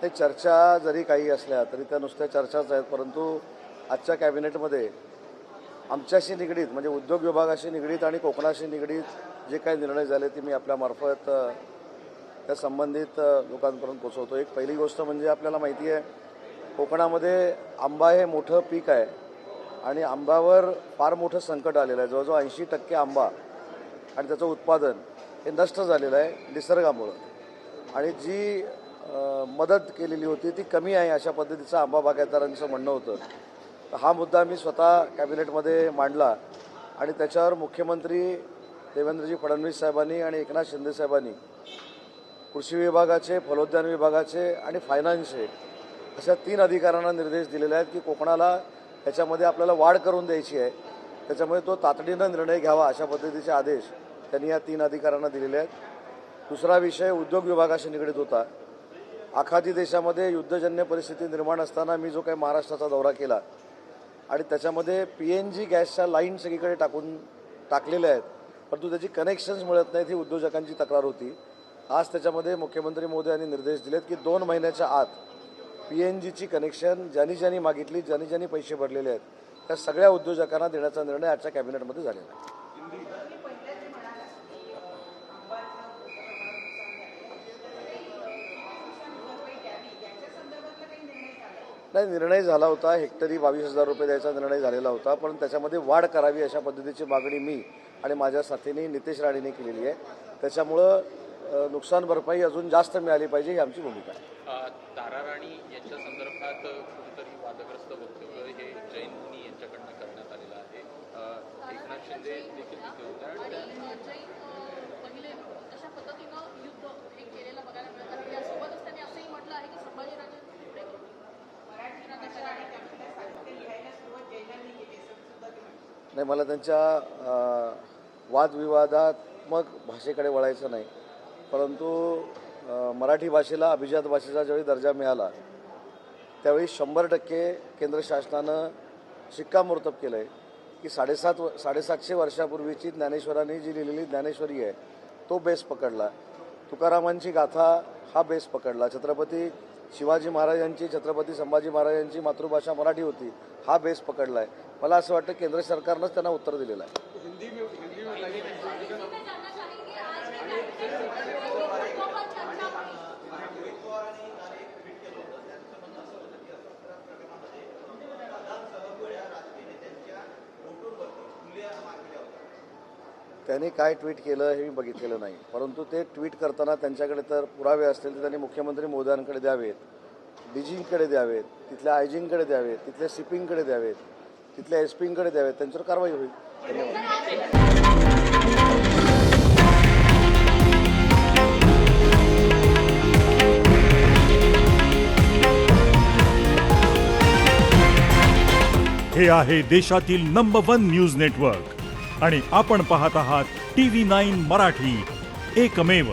ते चर्चा जरी काही असल्या तरी त्या नुसत्या चर्चाच आहेत, परंतु आजच्या कॅबिनेटमध्ये आमच्याशी निगडीत म्हणजे उद्योग विभागाशी निगडीत आणि कोकणाशी निगडीत जे काही निर्णय झाले ते मी आपल्यामार्फत त्या संबंधित लोकांपर्यंत पोचवतो. एक पहिली गोष्ट म्हणजे आपल्याला माहिती आहे, कोकणामध्ये आंबा हे मोठं पीक आहे आणि आंब्यावर फार मोठं संकट आलेलं आहे. जवळजवळ 80% आंबा आणि त्याचं उत्पादन हे नष्ट झालेलं आहे निसर्गामुळं, आणि जी मदत केलेली होती ती कमी आहे अशा पद्धतीचं आंबा बागायतदारांचं म्हणणं होतं. तर हा मुद्दा मी स्वतः कॅबिनेटमध्ये मांडला आणि त्याच्यावर मुख्यमंत्री देवेंद्रजी फडणवीस साहेबांनी आणि एकनाथ शिंदे साहेबांनी कृषी विभागाचे, फलोद्यान विभागाचे आणि फायनान्सचे अशा 3 अधिकाऱ्यांना निर्देश दिलेले आहेत की कोकणाला याच्यामध्ये आपल्याला वाढ करून द्यायची आहे, त्याच्यामुळे तो तातडीनं निर्णय घ्यावा अशा पद्धतीचे आदेश त्यांनी या 3 अधिकाऱ्यांना दिलेले आहेत. दुसरा विषय उद्योग विभागाशी निगडीत होता. आखाती देशामध्ये युद्धजन्य परिस्थिती निर्माण असताना मी जो काही महाराष्ट्राचा दौरा केला आणि त्याच्यामध्ये PNG गॅसच्या लाईन सगळीकडे टाकलेल्या आहेत, परंतु त्याची कनेक्शन्स मिळत नाहीत ही उद्योजकांची तक्रार होती. आज त्याच्यामध्ये मुख्यमंत्री महोदयांनी निर्देश दिलेत की 2 महिन्याच्या आत PNGची कनेक्शन ज्यांनी मागितली, ज्यांनी पैसे भरलेले आहेत त्या सगळ्या उद्योजकांना देण्याचा निर्णय आजच्या कॅबिनेटमध्ये झालेला आहे. नाही, निर्णय झाला होता. हेक्टरी 22,000 रुपये द्यायचा निर्णय झालेला होता, पण त्याच्यामध्ये वाढ करावी अशा पद्धतीची मागणी मी आणि माझ्या साथीने नितेश राणेंनी केलेली आहे. त्याच्यामुळं नुकसान भरपाई अजून जास्त मिळाली पाहिजे ही आमची भूमिका आहे. तारा राणी यांच्या संदर्भात कुठेतरी वादग्रस्त वक्तव्य हे जैन मुनी यांच्याकडनं करण्यात आलेलं आहे. एकनाथ शिंदे देखील तिथे होते आणि पहिले अशा पद्धतीनं युद्ध हे केलेलं बघायला मिळत आहे. यासोबतच त्यांनी असंही म्हटलं आहे की संभाजीराजे नाही, मला त्यांच्या वादविवादात्मक भाषेकडे वळायचं नाही, परंतु मराठी भाषेला अभिजात भाषेचा ज्यावेळी दर्जा मिळाला त्यावेळी 100% केंद्र शासनानं शिक्कामोर्तब केलं आहे की 750 वर्षापूर्वीची ज्ञानेश्वरांनी जी लिहिलेली ज्ञानेश्वरी आहे तो बेस पकडला, तुकारामांची गाथा हा बेस पकडला, छत्रपती शिवाजी महाराजांची, छत्रपती संभाजी महाराजांची मातृभाषा मराठी होती हा बेस पकडला आहे. मला असं वाटतं केंद्र सरकारनंच त्यांना उत्तर दिलेलं आहे. त्यांनी काय ट्विट केलं हे मी बघितलेलं नाही, परंतु ते ट्विट करताना त्यांच्याकडे तर पुरावे असतील तर त्यांनी मुख्यमंत्री महोदयांकडे द्यावेत, डीजींकडे द्यावेत, तिथल्या आयजींकडे द्यावेत, तिथल्या सीपींकडे द्यावेत, तिथल्या एसपींकडे द्यावेत, त्यांच्यावर कारवाई होईल. धन्यवाद. हे आहे देशातील नंबर 1 न्यूज नेटवर्क आणि आपण पाहत आहात TV9 मराठी, एकमेव.